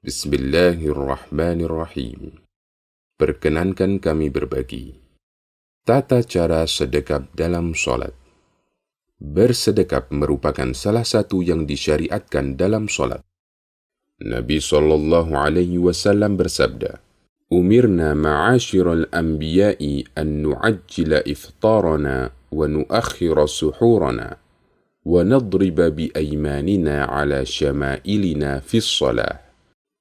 Bismillahirrahmanirrahim. Perkenankan kami berbagi tata cara sedekap dalam sholat. Bersedekap merupakan salah satu yang disyariatkan dalam sholat. Nabi SAW bersabda, "Umirna ma'asyiral anbiya'i an nu'ajjila iftarana wa nuakhira suhurana wa nadriba biaymanina ala syama'ilina fis shalah."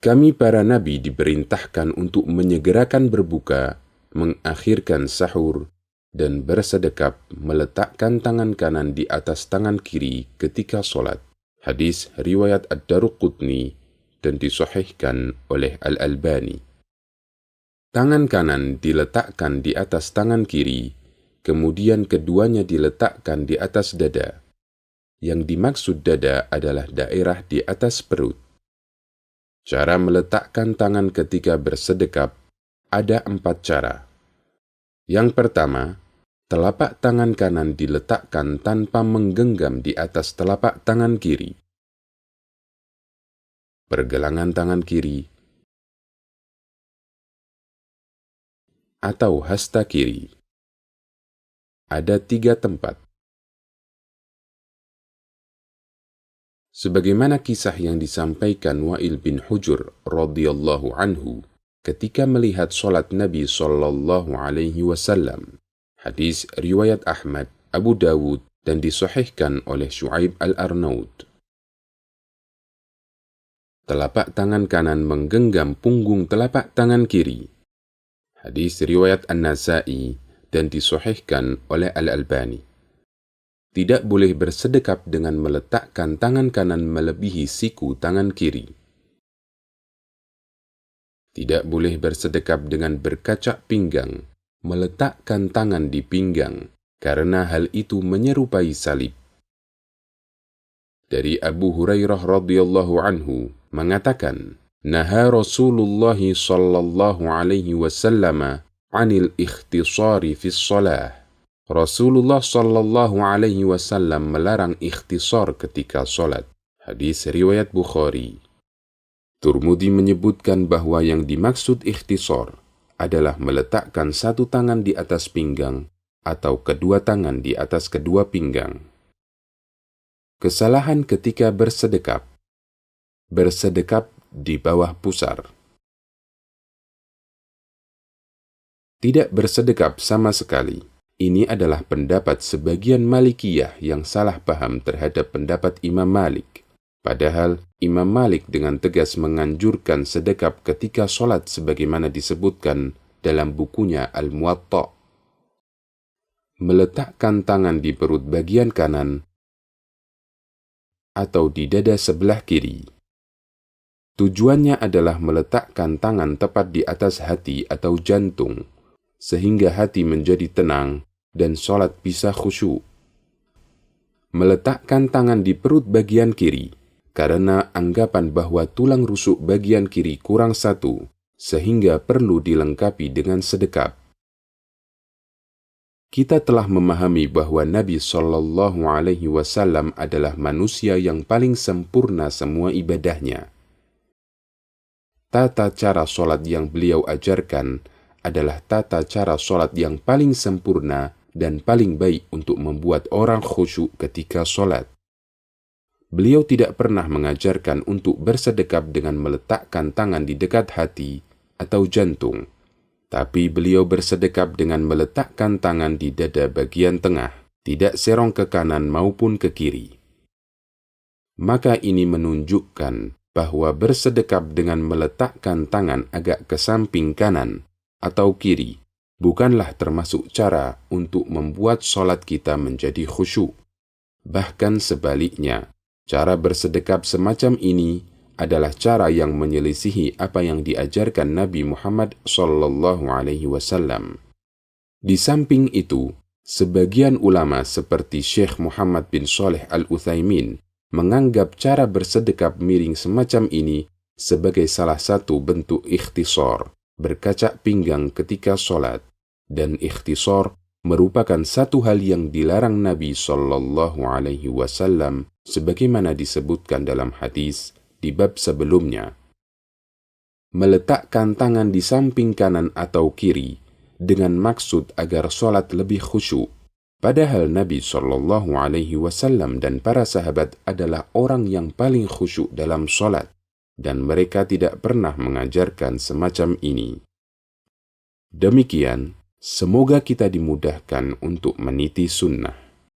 Kami para nabi diperintahkan untuk menyegerakan berbuka, mengakhirkan sahur, dan bersedekap meletakkan tangan kanan di atas tangan kiri ketika sholat. Hadis riwayat Ad-Daruqutni dan disahihkan oleh Al-Albani. Tangan kanan diletakkan di atas tangan kiri, kemudian keduanya diletakkan di atas dada. Yang dimaksud dada adalah daerah di atas perut. Cara meletakkan tangan ketika bersedekap ada 4 cara. Yang pertama, telapak tangan kanan diletakkan tanpa menggenggam di atas telapak tangan kiri. Pergelangan tangan kiri atau hasta kiri. Ada 3 tempat. Sebagaimana kisah yang disampaikan Wa'il bin Hujur radhiyallahu anhu ketika melihat sholat Nabi SAW. Hadis riwayat Ahmad, Abu Dawud, dan disahihkan oleh Syu'aib al-Arnaud. Telapak tangan kanan menggenggam punggung telapak tangan kiri. Hadis riwayat An-Nasa'i dan disahihkan oleh Al-Albani. Tidak boleh bersedekap dengan meletakkan tangan kanan melebihi siku tangan kiri. Tidak boleh bersedekap dengan berkacak pinggang, meletakkan tangan di pinggang, karena hal itu menyerupai salib. Dari Abu Hurairah radhiyallahu anhu mengatakan, "Naha Rasulullah sallallahu alaihi wasallam 'anil ikhtisari fis shalah." Rasulullah sallallahu alaihi wasallam melarang ikhtisar ketika sholat. Hadis riwayat Bukhari. Tirmidzi menyebutkan bahwa yang dimaksud ikhtisar adalah meletakkan satu tangan di atas pinggang atau kedua tangan di atas kedua pinggang. Kesalahan ketika bersedekap. Bersedekap di bawah pusar. Tidak bersedekap sama sekali. Ini adalah pendapat sebagian Malikiyah yang salah paham terhadap pendapat Imam Malik. Padahal Imam Malik dengan tegas menganjurkan sedekap ketika sholat sebagaimana disebutkan dalam bukunya Al-Muwatta. Meletakkan tangan di perut bagian kanan atau di dada sebelah kiri. Tujuannya adalah meletakkan tangan tepat di atas hati atau jantung, sehingga hati menjadi tenang dan sholat bisa khusyuk. Meletakkan tangan di perut bagian kiri, karena anggapan bahwa tulang rusuk bagian kiri kurang satu, sehingga perlu dilengkapi dengan sedekap. Kita telah memahami bahwa Nabi SAW adalah manusia yang paling sempurna semua ibadahnya. Tata cara sholat yang beliau ajarkan adalah tata cara sholat yang paling sempurna dan paling baik untuk membuat orang khusyuk ketika sholat. Beliau tidak pernah mengajarkan untuk bersedekap dengan meletakkan tangan di dekat hati atau jantung, tapi beliau bersedekap dengan meletakkan tangan di dada bagian tengah, tidak serong ke kanan maupun ke kiri. Maka ini menunjukkan bahwa bersedekap dengan meletakkan tangan agak ke samping kanan atau kiri bukanlah termasuk cara untuk membuat sholat kita menjadi khusyuk. Bahkan sebaliknya, cara bersedekap semacam ini adalah cara yang menyelisihi apa yang diajarkan Nabi Muhammad SAW. Di samping itu, sebagian ulama seperti Syekh Muhammad bin Shalih Al-Utsaimin menganggap cara bersedekap miring semacam ini sebagai salah satu bentuk ikhtisar, berkacak pinggang ketika sholat, dan ikhtisar merupakan satu hal yang dilarang Nabi SAW sebagaimana disebutkan dalam hadis di bab sebelumnya. meletakkan tangan di samping kanan atau kiri dengan maksud agar sholat lebih khusyuk. Padahal Nabi SAW dan para sahabat adalah orang yang paling khusyuk dalam sholat, dan mereka tidak pernah mengajarkan semacam ini. Demikian, semoga kita dimudahkan untuk meniti sunnah.